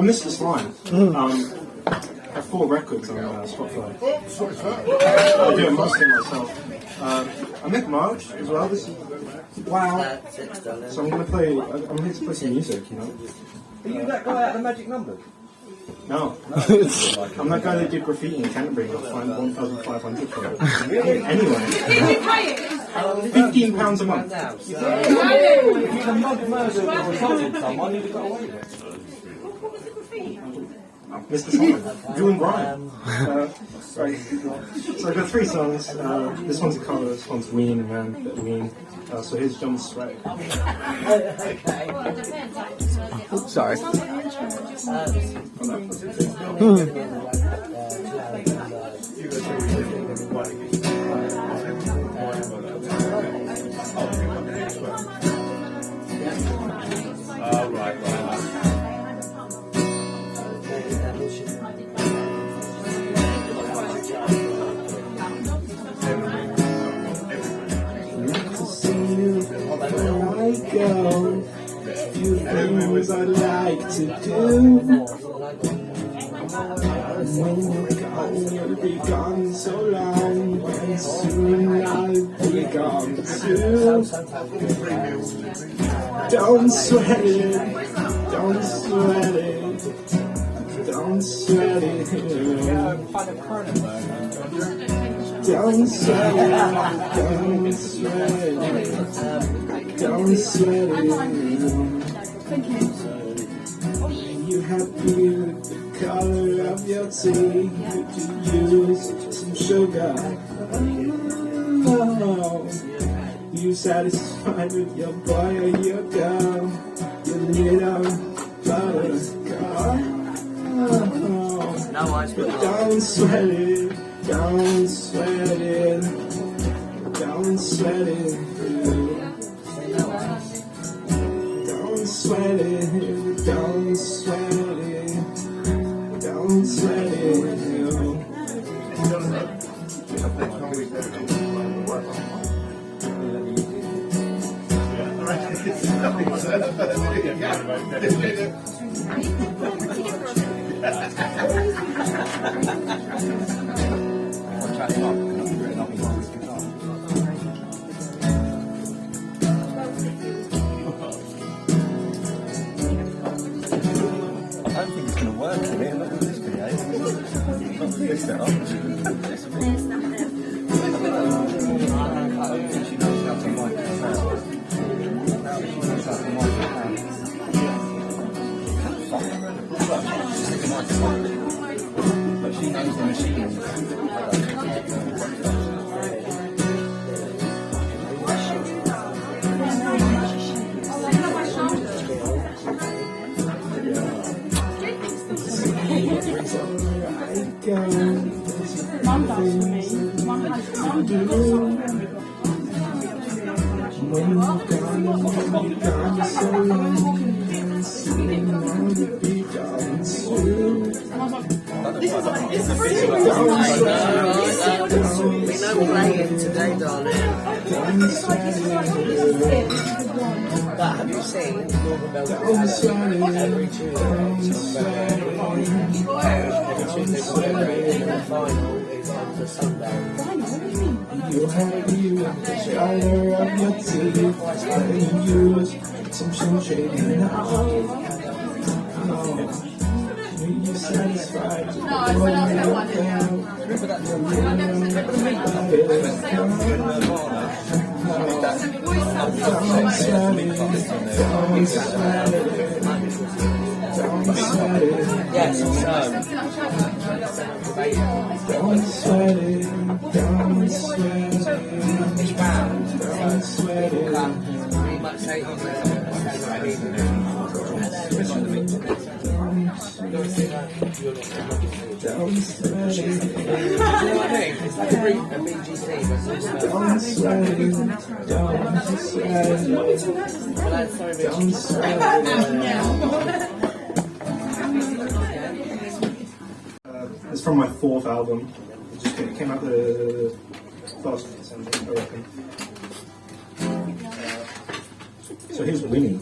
I missed this line. I have 4 records on Spotify. I do it mostly myself. I make merch as well. This is wow. So I'm here to play some music, you know. Are you that guy out of the Magic Numbers? No. I'm that guy that did graffiti in Canterbury. I'll find 1,500 for it. Anyway. £15 a month. If you'd have mugged, murdered or assaulted someone, you'd have got away with it. Mr. Simon, doing Brian. Right. So I've got 3 songs. This one's a cover, this one's Winnie, man, bit of Winnie. So here's John's Sweat. Oops, sorry. Few things I like to do. When you're gone, you'll be gone so long, and soon I'll be gone too. Don't sweat it, don't sweat it, don't sweat it. Don't sweat it, don't sweat it, don't sweat it. You happy with the color of your tea? Could you use some sugar? Oh, you satisfied with your boy or your girl? Your little buttercup? But don't sweat it, don't sweat it, don't sweat it. Don't sweat it, don't sweat it, don't sweat it. I don't think it's going to work for me. Look at this video. Not really set up. I don't think she knows how to mic it sound. She knows how to mic it sound. But she knows the machine. I don't think it's going to work. Mum does for me. Mum has to do. When you're gone so long, soon I'll be gone too. We don't play it today, darling. But have you seen Northern Belgium every Tuesday? Every Tuesday, the final is on the Sunday. You have you the color of your teeth, and use some sunshade now. You satisfied with the one you're down. Yes, don't sweat it, don't sweat it, it's round. don't sweat it. We might say on Don't sweat it. You know what I mean? It's like a BGT, but it's Don't sweat it. Don't sweat it. Don't sweat it. It's from my 4th album. It came out the 1st of December, I reckon. So here's Winnie.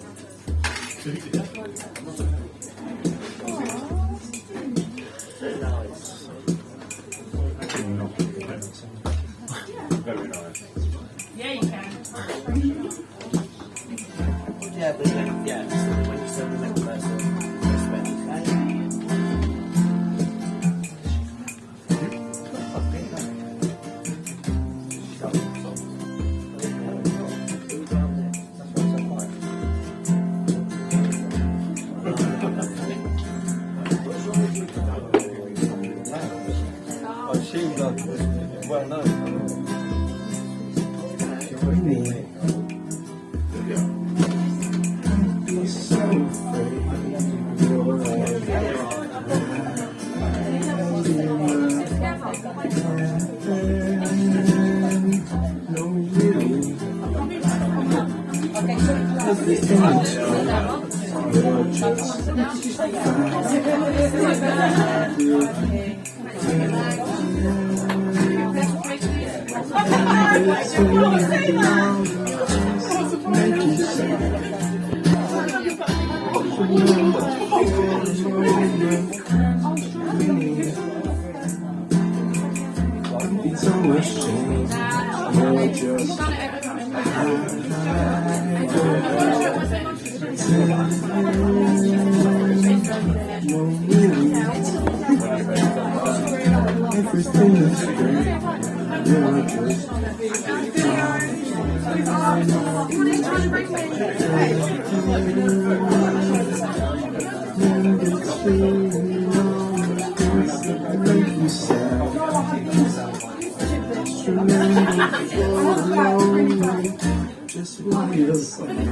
So much change, you're just everything is great, you're just make you sad.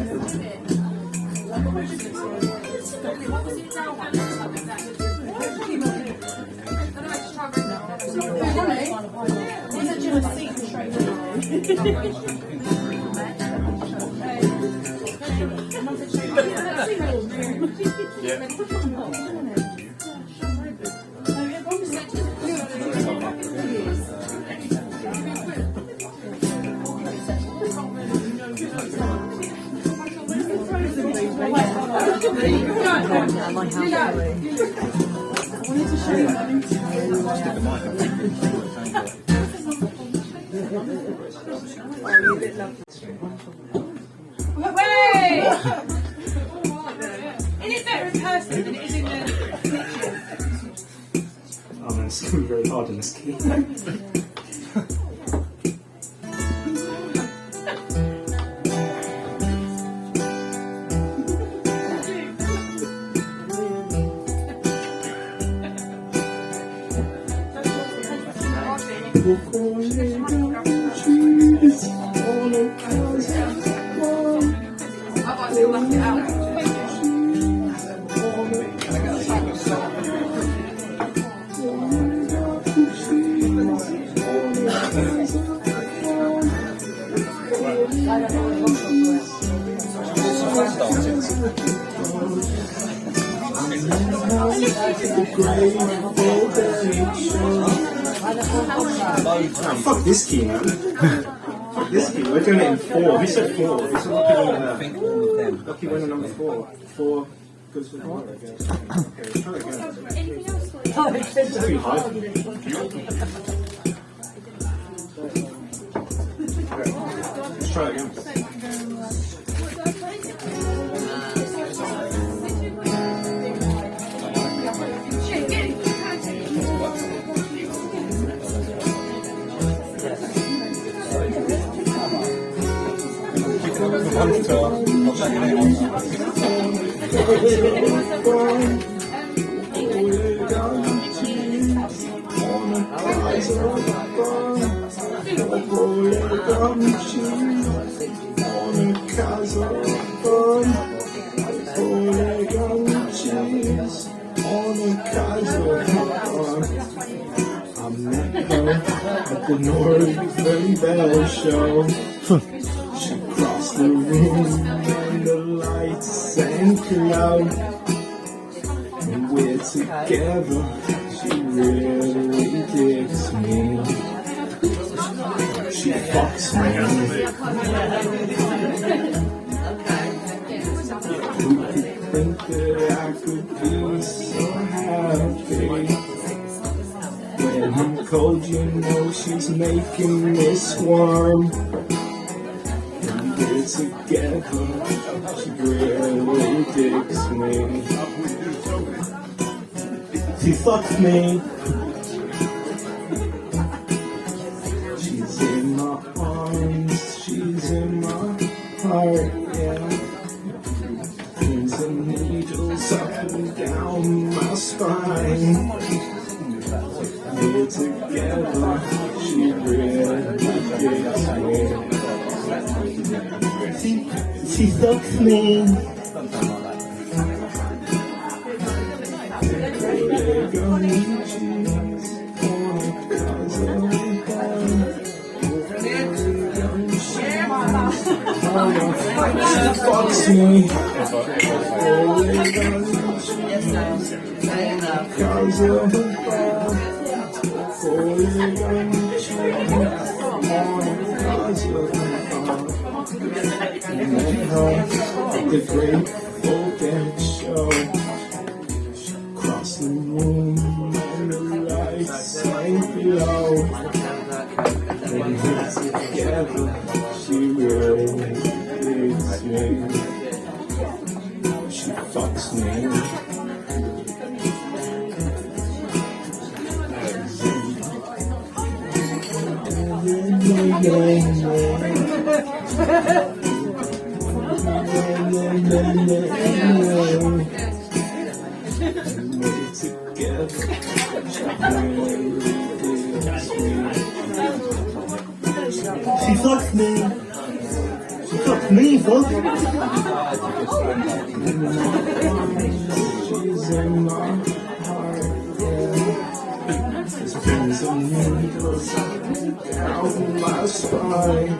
Just like oh man, it's going to be very hard in this key. Fuck this key, man. Fuck this key. We're doing it in 4. Who said 4? Who said lucky winner number 4? 4 goes for 4, I guess. Okay, let's try again. It's too high. Let's try again. At the Northern Bell Show, she crossed the room and the lights sank low, and we're together. She really digs me. She fucks me. Who could think that I could be so happy? When I'm cold, you know she's making me squirm. And we're together, she really digs me. She fucks me. She's in my arms, she's in my heart, yeah. Pins and needles up and down my spine. We're together, she really gets me. She fucks me. fucks me. Cause of the the great open show. Cross the room and the lights sank low. And together she raised me. She fucks me. She fucks me. She fucks me, fuck. She's in my heart, yeah. It's been some needles down my spine.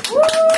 Woo!